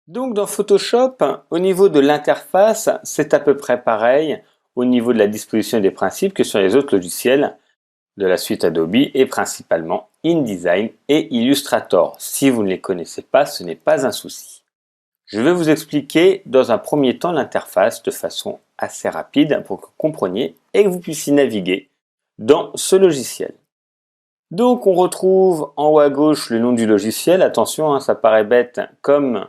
Donc dans Photoshop, au niveau de l'interface, c'est à peu près pareil au niveau de la disposition des principes que sur les autres logiciels de la suite Adobe et principalement InDesign et Illustrator. Si vous ne les connaissez pas, ce n'est pas un souci. Je vais vous expliquer dans un premier temps l'interface de façon assez rapide pour que vous compreniez et que vous puissiez naviguer dans ce logiciel. Donc on retrouve en haut à gauche le nom du logiciel. Attention, ça paraît bête comme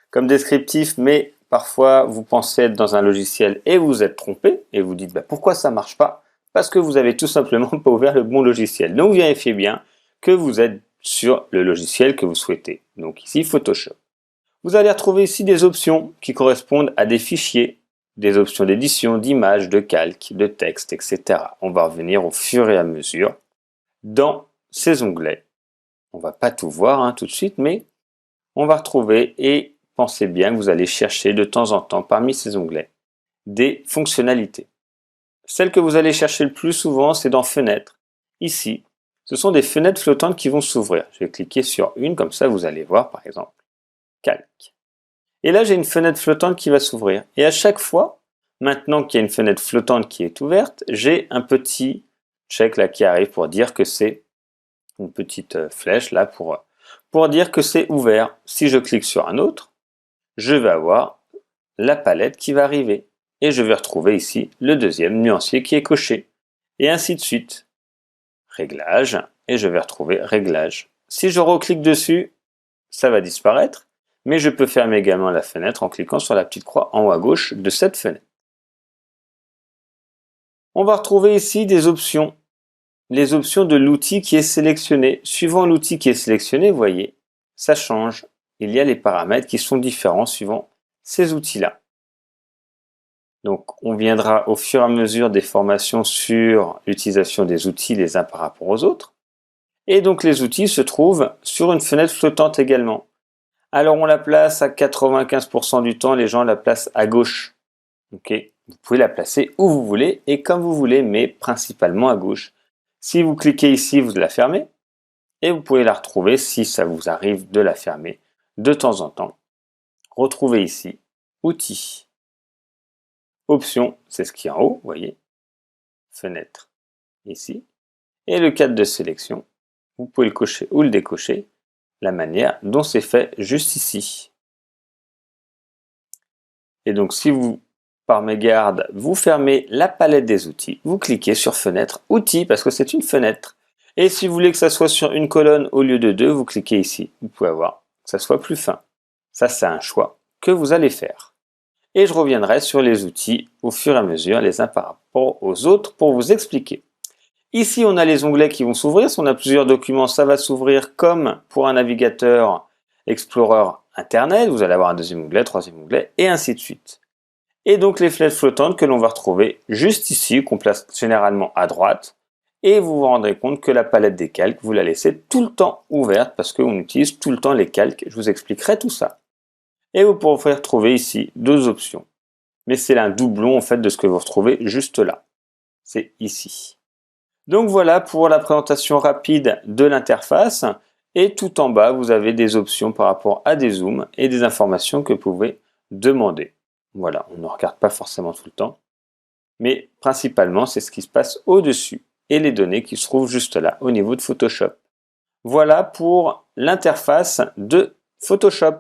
comme descriptif, mais parfois vous pensez être dans un logiciel et vous êtes trompé et vous dites pourquoi ça marche pas? Parce que vous avez tout simplement pas ouvert le bon logiciel. Donc vérifiez bien que vous êtes sur le logiciel que vous souhaitez. Donc ici Photoshop. Vous allez retrouver ici des options qui correspondent à des fichiers, des options d'édition, d'image, de calque, de texte, etc. On va revenir au fur et à mesure dans ces onglets. On va pas tout voir tout de suite, mais on va retrouver et pensez bien que vous allez chercher de temps en temps parmi ces onglets des fonctionnalités. Celle que vous allez chercher le plus souvent, c'est dans Fenêtres. Ici, ce sont des fenêtres flottantes qui vont s'ouvrir. Je vais cliquer sur une, comme ça vous allez voir par exemple Calque. Et là, j'ai une fenêtre flottante qui va s'ouvrir. Et à chaque fois, maintenant qu'il y a une fenêtre flottante qui est ouverte, j'ai un petit check là qui arrive pour dire que c'est une petite flèche là pour dire que c'est ouvert. Si je clique sur un autre, je vais avoir la palette qui va arriver. Et je vais retrouver ici le deuxième nuancier qui est coché. Et ainsi de suite. Réglage. Et je vais retrouver réglage. Si je reclique dessus, ça va disparaître. Mais je peux fermer également la fenêtre en cliquant sur la petite croix en haut à gauche de cette fenêtre. On va retrouver ici des options. Les options de l'outil qui est sélectionné. Suivant l'outil qui est sélectionné, vous voyez, ça change. Il y a les paramètres qui sont différents suivant ces outils-là. Donc, on viendra au fur et à mesure des formations sur l'utilisation des outils les uns par rapport aux autres. Et donc, les outils se trouvent sur une fenêtre flottante également. Alors, on la place à 95% du temps, les gens la placent à gauche. Okay. Vous pouvez la placer où vous voulez et comme vous voulez, mais principalement à gauche. Si vous cliquez ici, vous la fermez. Et vous pouvez la retrouver si ça vous arrive de la fermer de temps en temps. Retrouvez ici, Outils. Options, c'est ce qui est en haut, vous voyez. Fenêtre, ici. Et le cadre de sélection, vous pouvez le cocher ou le décocher, la manière dont c'est fait juste ici. Et donc si vous, par mégarde, vous fermez la palette des outils, vous cliquez sur Fenêtre, Outils, parce que c'est une fenêtre. Et si vous voulez que ça soit sur une colonne au lieu de deux, vous cliquez ici. Vous pouvez avoir que ça soit plus fin. Ça, c'est un choix que vous allez faire. Et je reviendrai sur les outils au fur et à mesure, les uns par rapport aux autres, pour vous expliquer. Ici, on a les onglets qui vont s'ouvrir. Si on a plusieurs documents, ça va s'ouvrir comme pour un navigateur Explorer Internet. Vous allez avoir un deuxième onglet, troisième onglet, et ainsi de suite. Et donc les flèches flottantes que l'on va retrouver juste ici, qu'on place généralement à droite. Et vous vous rendrez compte que la palette des calques, vous la laissez tout le temps ouverte parce qu'on utilise tout le temps les calques. Je vous expliquerai tout ça. Et vous pourrez retrouver ici deux options. Mais c'est un doublon en fait de ce que vous retrouvez juste là. C'est ici. Donc voilà pour la présentation rapide de l'interface. Et tout en bas, vous avez des options par rapport à des zooms et des informations que vous pouvez demander. Voilà, on ne regarde pas forcément tout le temps. Mais principalement, c'est ce qui se passe au-dessus et les données qui se trouvent juste là au niveau de Photoshop. Voilà pour l'interface de Photoshop.